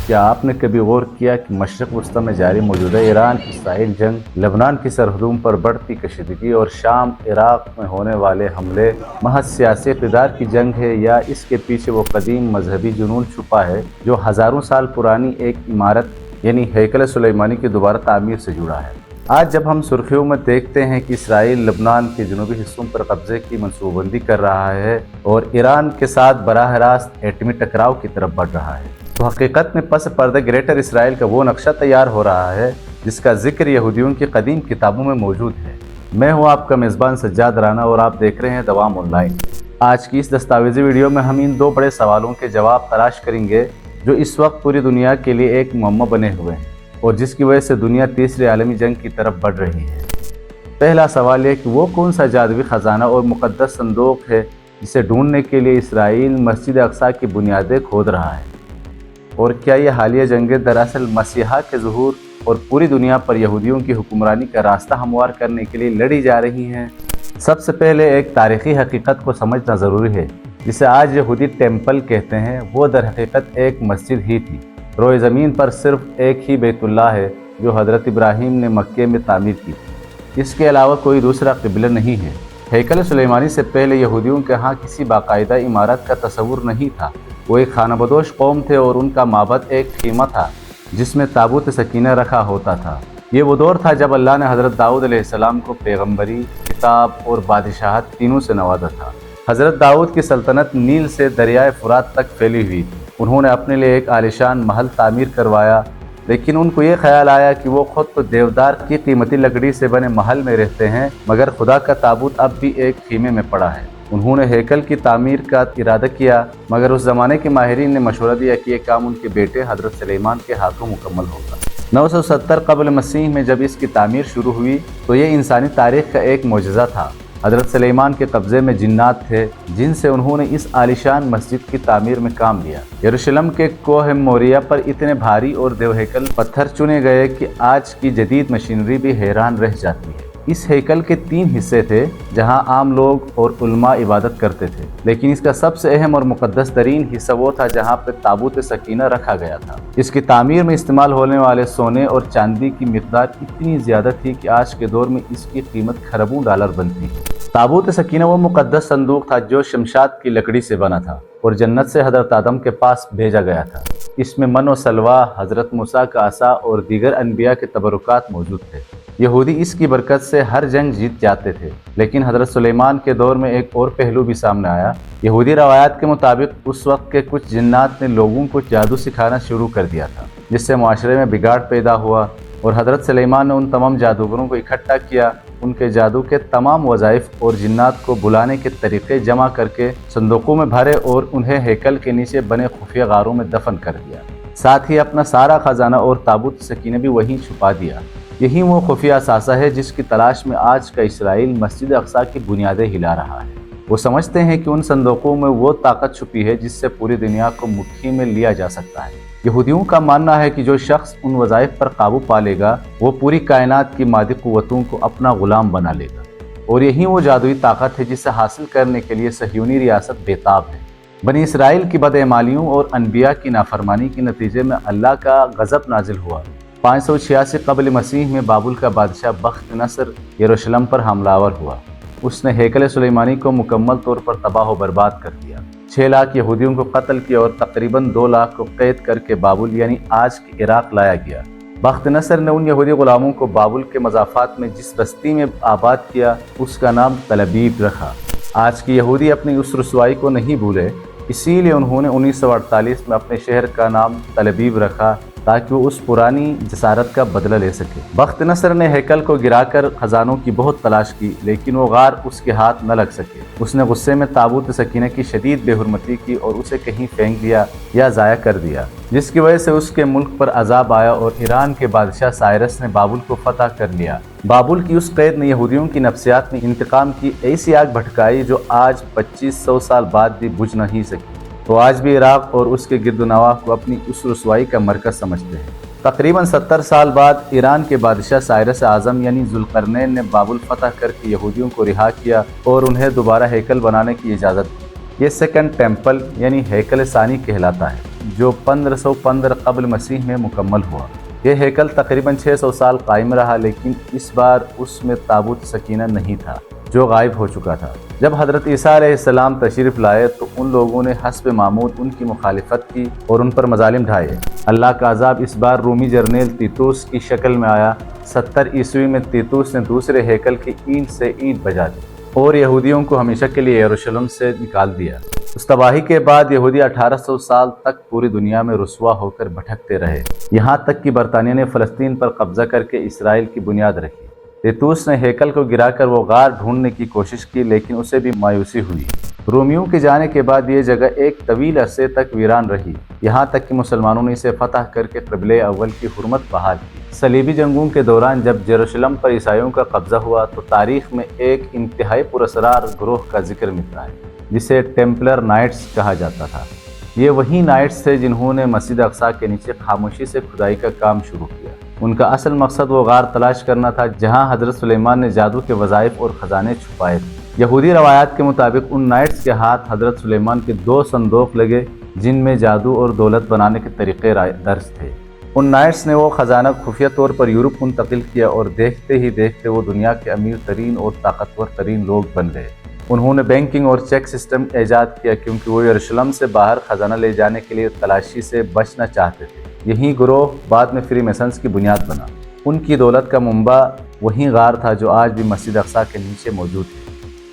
کیا آپ نے کبھی غور کیا کہ مشرق وسطی میں جاری موجودہ ایران اسرائیل جنگ، لبنان کی سرحدوں پر بڑھتی کشیدگی اور شام عراق میں ہونے والے حملے محض سیاسی اقتدار کی جنگ ہے، یا اس کے پیچھے وہ قدیم مذہبی جنون چھپا ہے جو ہزاروں سال پرانی ایک عمارت یعنی ہیکل سلیمانی کی دوبارہ تعمیر سے جڑا ہے؟ آج جب ہم سرخیوں میں دیکھتے ہیں کہ اسرائیل لبنان کے جنوبی حصوں پر قبضے کی منصوبہ بندی کر رہا ہے اور ایران کے ساتھ براہ راست ایٹمی ٹکراؤ کی طرف بڑھ رہا ہے، تو حقیقت میں پس پردہ گریٹر اسرائیل کا وہ نقشہ تیار ہو رہا ہے جس کا ذکر یہودیوں کی قدیم کتابوں میں موجود ہے۔ میں ہوں آپ کا میزبان سجاد رانا اور آپ دیکھ رہے ہیں دوام آن لائن۔ آج کی اس دستاویزی ویڈیو میں ہم ان دو بڑے سوالوں کے جواب تلاش کریں گے جو اس وقت پوری دنیا کے لیے ایک معمہ بنے ہوئے ہیں اور جس کی وجہ سے دنیا تیسری عالمی جنگ کی طرف بڑھ رہی ہے۔ پہلا سوال یہ کہ وہ کون سا جادوئی خزانہ اور مقدس صندوق ہے جسے ڈھونڈنے کے لیے اسرائیل مسجد اقصی کی بنیادیں کھود رہا ہے، اور کیا یہ حالیہ جنگیں دراصل مسیحا کے ظہور اور پوری دنیا پر یہودیوں کی حکمرانی کا راستہ ہموار کرنے کے لیے لڑی جا رہی ہیں؟ سب سے پہلے ایک تاریخی حقیقت کو سمجھنا ضروری ہے، جسے آج یہودی ٹیمپل کہتے ہیں۔ وہ در حقیقت ایک مسجد ہی تھی۔ روئے زمین پر صرف ایک ہی بیت اللہ ہے جو حضرت ابراہیم نے مکے میں تعمیر کی تھی، اس کے علاوہ کوئی دوسرا قبلہ نہیں ہے۔ ہیکل سلیمانی سے پہلے یہودیوں کے ہاں کسی باقاعدہ عمارت کا تصور نہیں تھا۔ وہ ایک خانہ بدوش قوم تھے اور ان کا معبد ایک خیمہ تھا جس میں تابوت سکینہ رکھا ہوتا تھا۔ یہ وہ دور تھا جب اللہ نے حضرت داؤد علیہ السلام کو پیغمبری، کتاب اور بادشاہت تینوں سے نوازا تھا۔ حضرت داؤد کی سلطنت نیل سے دریائے فرات تک پھیلی ہوئی تھی۔ انہوں نے اپنے لیے ایک عالیشان محل تعمیر کروایا، لیکن ان کو یہ خیال آیا کہ وہ خود تو دیودار کی قیمتی لکڑی سے بنے محل میں رہتے ہیں، مگر خدا کا تابوت اب بھی ایک خیمے میں پڑا ہے۔ انہوں نے ہیکل کی تعمیر کا ارادہ کیا، مگر اس زمانے کے ماہرین نے مشورہ دیا کہ یہ کام ان کے بیٹے حضرت سلیمان کے ہاتھوں مکمل ہوگا۔ 970 قبل مسیح میں جب اس کی تعمیر شروع ہوئی تو یہ انسانی تاریخ کا ایک معجزہ تھا۔ حضرت سلیمان کے قبضے میں جنات تھے جن سے انہوں نے اس عالیشان مسجد کی تعمیر میں کام لیا۔ یروشلم کے کوہ موریہ پر اتنے بھاری اور دیو ہیکل پتھر چنے گئے کہ آج کی جدید مشینری بھی حیران رہ جاتی ہے۔ اس ہیکل کے 3 حصے تھے جہاں عام لوگ اور علماء عبادت کرتے تھے، لیکن اس کا سب سے اہم اور مقدس ترین حصہ وہ تھا جہاں پہ تابوت سکینہ رکھا گیا تھا۔ اس کی تعمیر میں استعمال ہونے والے سونے اور چاندی کی مقدار اتنی زیادہ تھی کہ آج کے دور میں اس کی قیمت کھربوں ڈالر بنتی ہے۔ تابوت سکینہ وہ مقدس صندوق تھا جو شمشاد کی لکڑی سے بنا تھا اور جنت سے حضرت آدم کے پاس بھیجا گیا تھا۔ اس میں من و سلوہ، حضرت موسیٰ کا عصا اور دیگر انبیاء کے تبرکات موجود تھے۔ یہودی اس کی برکت سے ہر جنگ جیت جاتے تھے، لیکن حضرت سلیمان کے دور میں ایک اور پہلو بھی سامنے آیا۔ یہودی روایات کے مطابق اس وقت کے کچھ جنات نے لوگوں کو جادو سکھانا شروع کر دیا تھا، جس سے معاشرے میں بگاڑ پیدا ہوا، اور حضرت سلیمان نے ان تمام جادوگروں کو اکٹھا کیا، ان کے جادو کے تمام وظائف اور جنات کو بلانے کے طریقے جمع کر کے صندوقوں میں بھرے اور انہیں ہیکل کے نیچے بنے خفیہ غاروں میں دفن کر دیا۔ ساتھ ہی اپنا سارا خزانہ اور تابوت سکینہ بھی وہیں چھپا دیا۔ یہی وہ خفیہ اثاثہ ہے جس کی تلاش میں آج کا اسرائیل مسجد اقصی کی بنیادیں ہلا رہا ہے۔ وہ سمجھتے ہیں کہ ان صندوقوں میں وہ طاقت چھپی ہے جس سے پوری دنیا کو مٹھی میں لیا جا سکتا ہے۔ یہودیوں کا ماننا ہے کہ جو شخص ان وظائف پر قابو پا لے گا وہ پوری کائنات کی مادی قوتوں کو اپنا غلام بنا لے گا، اور یہی وہ جادوئی طاقت ہے جسے حاصل کرنے کے لیے صہیونی ریاست بےتاب ہے۔ بنی اسرائیل کی بدعمالیوں اور انبیاء کی نافرمانی کے نتیجے میں اللہ کا غضب نازل ہوا۔ 586 قبل مسیح میں بابل کا بادشاہ بخت نصر یروشلم پر حملہ آور ہوا۔ اس نے ہیکل سلیمانی کو مکمل طور پر تباہ و برباد کر دیا۔ 6 لاکھ یہودیوں کو قتل کیا اور تقریباً 2 لاکھ کو قید کر کے بابل یعنی آج کے عراق لایا گیا۔ بخت نصر نے ان یہودی غلاموں کو بابل کے مضافات میں جس بستی میں آباد کیا اس کا نام تل ابیب رکھا۔ آج کے یہودی اپنی اس رسوائی کو نہیں بھولے، اسی لیے انہوں نے 1948 میں اپنے شہر کا نام تل ابیب رکھا تاکہ وہ اس پرانی جسارت کا بدلہ لے سکے۔ بخت نصر نے ہیکل کو گرا کر خزانوں کی بہت تلاش کی، لیکن وہ غار اس کے ہاتھ نہ لگ سکے۔ اس نے غصے میں تابوت سکینہ کی شدید بے حرمتی کی اور اسے کہیں پھینک دیا یا ضائع کر دیا، جس کی وجہ سے اس کے ملک پر عذاب آیا اور ایران کے بادشاہ سائرس نے بابل کو فتح کر لیا۔ بابل کی اس قید نے یہودیوں کی نفسیات میں انتقام کی ایسی آگ بھڑکائی جو آج 2500 سال بعد بھی بجھ نہیں سکی۔ تو آج بھی عراق اور اس کے گرد و نواح کو اپنی اس رسوائی کا مرکز سمجھتے ہیں۔ تقریباً 70 سال بعد ایران کے بادشاہ سائرس اعظم یعنی ذوالقرنین نے بابل فتح کر کے یہودیوں کو رہا کیا اور انہیں دوبارہ ہیکل بنانے کی اجازت دی۔ یہ سیکنڈ ٹیمپل یعنی ہیکل ثانی کہلاتا ہے۔ جو 1515 قبل مسیح میں مکمل ہوا۔ یہ ہیکل تقریباً 600 سال قائم رہا، لیکن اس بار اس میں تابوت سکینہ نہیں تھا جو غائب ہو چکا تھا۔ جب حضرت عیسیٰ علیہ السلام تشریف لائے تو ان لوگوں نے حسب معمول ان کی مخالفت کی اور ان پر مظالم ڈھائے۔ اللہ کا عذاب اس بار رومی جرنیل تیتوس کی شکل میں آیا۔ 70 عیسوی میں تیتوس نے دوسرے ہیکل کی اینٹ سے اینٹ بجا دی اور یہودیوں کو ہمیشہ کے لیے یروشلم سے نکال دیا۔ اس تباہی کے بعد یہودی 1800 سال تک پوری دنیا میں رسوا ہو کر بھٹکتے رہے، یہاں تک کہ برطانیہ نے فلسطین پر قبضہ کر کے اسرائیل کی بنیاد رکھی۔ تیتوس نے ہیکل کو گرا کر وہ غار ڈھونڈنے کی کوشش کی، لیکن اسے بھی مایوسی ہوئی۔ رومیوں کے جانے کے بعد یہ جگہ ایک طویل عرصے تک ویران رہی، یہاں تک کہ مسلمانوں نے اسے فتح کر کے قبلہ اول کی حرمت بحال کی۔ صلیبی جنگوں کے دوران جب یروشلم پر عیسائیوں کا قبضہ ہوا تو تاریخ میں ایک انتہائی پراسرار گروہ کا ذکر ملتا ہے جسے ٹیمپلر نائٹس کہا جاتا تھا۔ یہ وہی نائٹس تھے جنہوں نے مسجد اقصیٰ کے نیچے خاموشی سے کھدائی کا کام شروع کیا۔ ان کا اصل مقصد وہ غار تلاش کرنا تھا جہاں حضرت سلیمان نے جادو کے وظائف اور خزانے چھپائے تھے۔ یہودی روایات کے مطابق ان نائٹس کے ہاتھ حضرت سلیمان کے 2 صندوق لگے جن میں جادو اور دولت بنانے کے طریقے درج تھے۔ ان نائٹس نے وہ خزانہ خفیہ طور پر یورپ منتقل کیا اور دیکھتے ہی دیکھتے وہ دنیا کے امیر ترین اور طاقتور ترین لوگ بن گئے۔ انہوں نے بینکنگ اور چیک سسٹم ایجاد کیا کیونکہ وہ یروشلم سے باہر خزانہ لے جانے کے لیے تلاشی سے بچنا چاہتے تھے۔ یہی گروہ بعد میں فری میسنز کی بنیاد بنا۔ ان کی دولت کا منبع وہی غار تھا جو آج بھی مسجد اقصیٰ کے نیچے موجود ہے۔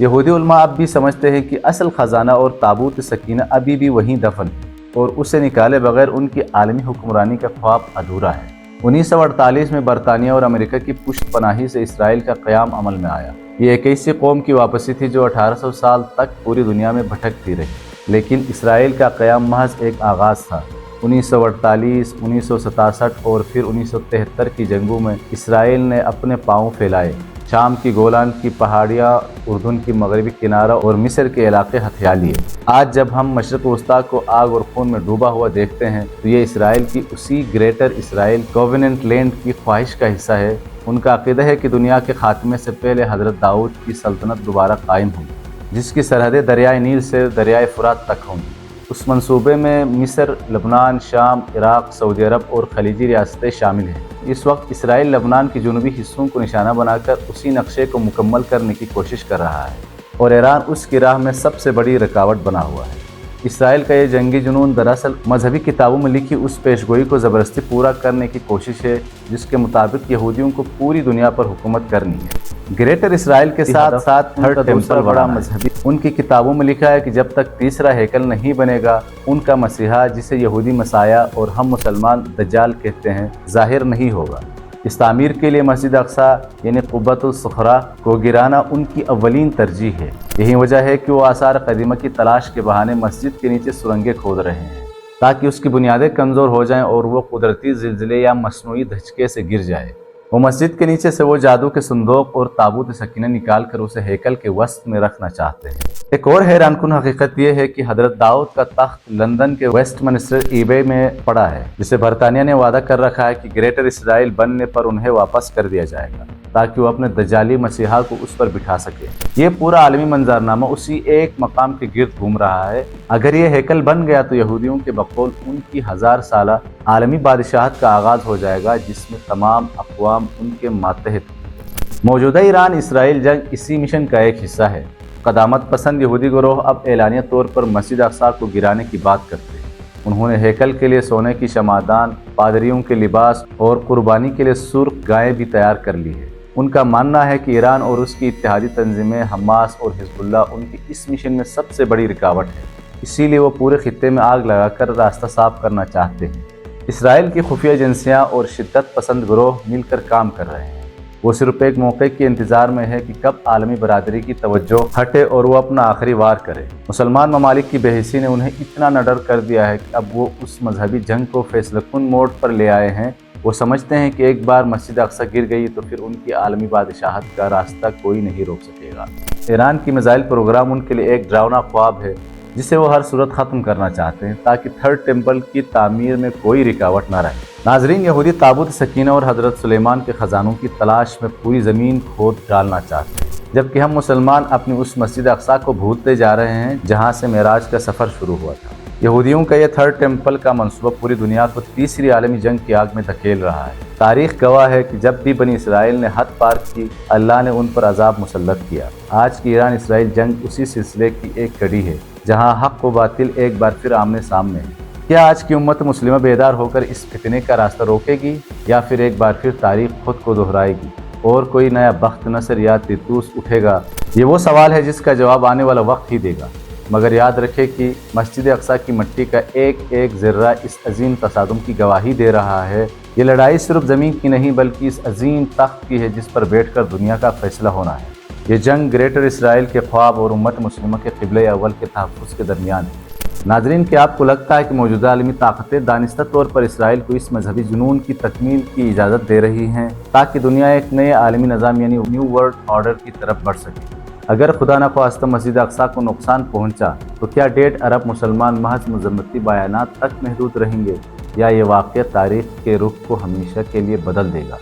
یہودی علماء اب بھی سمجھتے ہیں کہ اصل خزانہ اور تابوت سکینہ ابھی بھی وہیں دفن ہے اور اسے نکالے بغیر ان کی عالمی حکمرانی کا خواب ادھورا ہے۔ 1948 میں برطانیہ اور امریکہ کی پشت پناہی سے اسرائیل کا قیام عمل میں آیا۔ یہ ایک ایسی قوم کی واپسی تھی جو 1800 سال تک پوری دنیا میں بھٹکتی رہی، لیکن اسرائیل کا قیام محض ایک آغاز تھا۔ 1948، 1967 اور پھر 1973 کی جنگوں میں اسرائیل نے اپنے پاؤں پھیلائے، شام کی گولان کی پہاڑیاں، اردن کی مغربی کنارہ اور مصر کے علاقے ہتھیا لیے۔ آج جب ہم مشرق وسطیٰ کو آگ اور خون میں ڈوبا ہوا دیکھتے ہیں تو یہ اسرائیل کی اسی گریٹر اسرائیل کووننٹ لینڈ کی خواہش کا حصہ ہے۔ ان کا عقیدہ ہے کہ دنیا کے خاتمے سے پہلے حضرت داؤد کی سلطنت دوبارہ قائم ہوگی، جس کی سرحدیں دریائے نیل سے دریائے فرات تک ہوں گی۔ اس منصوبے میں مصر، لبنان، شام، عراق، سعودی عرب اور خلیجی ریاستیں شامل ہیں۔ اس وقت اسرائیل لبنان کے جنوبی حصوں کو نشانہ بنا کر اسی نقشے کو مکمل کرنے کی کوشش کر رہا ہے اور ایران اس کی راہ میں سب سے بڑی رکاوٹ بنا ہوا ہے۔ اسرائیل کا یہ جنگی جنون دراصل مذہبی کتابوں میں لکھی اس پیشگوئی کو زبردستی پورا کرنے کی کوشش ہے جس کے مطابق یہودیوں کو پوری دنیا پر حکومت کرنی ہے۔ گریٹر اسرائیل کے ساتھ ساتھ تھرڈ ٹیمپل بڑا مذہبی ان کی کتابوں میں لکھا ہے کہ جب تک تیسرا ہیکل نہیں بنے گا ان کا مسیحا، جسے یہودی مسیح اور ہم مسلمان دجال کہتے ہیں، ظاہر نہیں ہوگا۔ اس تعمیر کے لیے مسجد اقصیٰ یعنی قبۃ الصخرہ کو گرانا ان کی اولین ترجیح ہے۔ یہی وجہ ہے کہ وہ آثار قدیمہ کی تلاش کے بہانے مسجد کے نیچے سرنگیں کھود رہے ہیں تاکہ اس کی بنیادیں کمزور ہو جائیں اور وہ قدرتی زلزلے یا مصنوعی دھچکے سے گر جائے۔ وہ مسجد کے نیچے سے وہ جادو کے صندوق اور تابوت سکینہ نکال کر اسے ہیکل کے وسط میں رکھنا چاہتے ہیں۔ ایک اور حیران کن حقیقت یہ ہے کہ حضرت داؤد کا تخت لندن کے ویسٹ منسٹر ایبے میں پڑا ہے، جسے برطانیہ نے وعدہ کر رکھا ہے کہ گریٹر اسرائیل بننے پر انہیں واپس کر دیا جائے گا تاکہ وہ اپنے دجالی مسیحا کو اس پر بٹھا سکے۔ یہ پورا عالمی منظرنامہ اسی ایک مقام کے گرد گھوم رہا ہے۔ اگر یہ ہیکل بن گیا تو یہودیوں کے بقول ان کی 1000 سالہ عالمی بادشاہت کا آغاز ہو جائے گا جس میں تمام اقوام ان کے ماتحت ہوں۔ موجودہ ایران اسرائیل جنگ اسی مشن کا ایک حصہ ہے۔ قدامت پسند یہودی گروہ اب اعلانیہ طور پر مسجد اقصیٰ کو گرانے کی بات کرتے ہیں۔ انہوں نے ہیکل کے لیے سونے کی شمعدان، پادریوں کے لباس اور قربانی کے لیے سرخ گائے بھی تیار کر لی ہے۔ ان کا ماننا ہے کہ ایران اور اس کی اتحادی تنظیمیں حماس اور حزب اللہ ان کی اس مشن میں سب سے بڑی رکاوٹ ہے، اسی لیے وہ پورے خطے میں آگ لگا کر راستہ صاف کرنا چاہتے ہیں۔ اسرائیل کی خفیہ ایجنسیاں اور شدت پسند گروہ مل کر کام کر رہے ہیں۔ وہ صرف ایک موقع کے انتظار میں ہے کہ کب عالمی برادری کی توجہ ہٹے اور وہ اپنا آخری وار کرے۔ مسلمان ممالک کی بے حسی نے انہیں اتنا نڈر کر دیا ہے کہ اب وہ اس مذہبی جنگ کو فیصلہ کن موڑ پر لے آئے ہیں۔ وہ سمجھتے ہیں کہ ایک بار مسجد اقصیٰ گر گئی تو پھر ان کی عالمی بادشاہت کا راستہ کوئی نہیں روک سکے گا۔ ایران کی میزائل پروگرام ان کے لیے ایک ڈراؤنا خواب ہے جسے وہ ہر صورت ختم کرنا چاہتے ہیں تاکہ تھرڈ ٹیمپل کی تعمیر میں کوئی رکاوٹ نہ رہے۔ ناظرین، یہودی تابوت سکینہ اور حضرت سلیمان کے خزانوں کی تلاش میں پوری زمین کھود ڈالنا چاہتے ہیں، جبکہ ہم مسلمان اپنی اس مسجد اقصیٰ کو بھولتے جا رہے ہیں جہاں سے معراج کا سفر شروع ہوا تھا۔ یہودیوں کا یہ تھرڈ ٹیمپل کا منصوبہ پوری دنیا کو تیسری عالمی جنگ کی آگ میں دھکیل رہا ہے۔ تاریخ گواہ ہے کہ جب بھی بنی اسرائیل نے حد پار کی، اللہ نے ان پر عذاب مسلط کیا۔ آج کی ایران اسرائیل جنگ اسی سلسلے کی ایک کڑی ہے، جہاں حق و باطل ایک بار پھر آمنے سامنے ہے۔ کیا آج کی امت مسلمہ بیدار ہو کر اس فتنے کا راستہ روکے گی، یا پھر ایک بار پھر تاریخ خود کو دہرائے گی اور کوئی نیا بخت نصر یا تیتوس اٹھے گا؟ یہ وہ سوال ہے جس کا جواب آنے والا وقت ہی دے گا۔ مگر یاد رکھے کہ مسجد اقصیٰ کی مٹی کا ایک ایک ذرہ اس عظیم تصادم کی گواہی دے رہا ہے۔ یہ لڑائی صرف زمین کی نہیں بلکہ اس عظیم تخت کی ہے جس پر بیٹھ کر دنیا کا فیصلہ ہونا ہے۔ یہ جنگ گریٹر اسرائیل کے خواب اور امت مسلمہ کے قبلہ اول کے تحفظ کے درمیان ہے۔ ناظرین، کیا آپ کو لگتا ہے کہ موجودہ عالمی طاقتیں دانستہ طور پر اسرائیل کو اس مذہبی جنون کی تکمیل کی اجازت دے رہی ہیں تاکہ دنیا ایک نئے عالمی نظام یعنی نیو ورلڈ آرڈر کی طرف بڑھ سکے؟ اگر خدا نخواستہ مسجد اقصیٰ کو نقصان پہنچا تو کیا 1.5 ارب مسلمان محض مذمتی بیانات تک محدود رہیں گے، یا یہ واقعہ تاریخ کے رخ کو ہمیشہ کے لیے بدل دے گا؟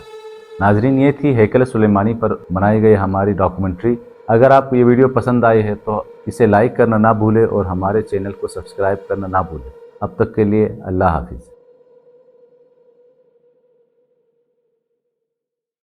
ناظرین، یہ تھی ہیکل سلیمانی پر بنائی گئی ہماری ڈاکومنٹری۔ اگر آپ کو یہ ویڈیو پسند آئی ہے تو اسے لائک کرنا نہ بھولیں اور ہمارے چینل کو سبسکرائب کرنا نہ بھولیں۔ اب تک کے لیے اللہ حافظ۔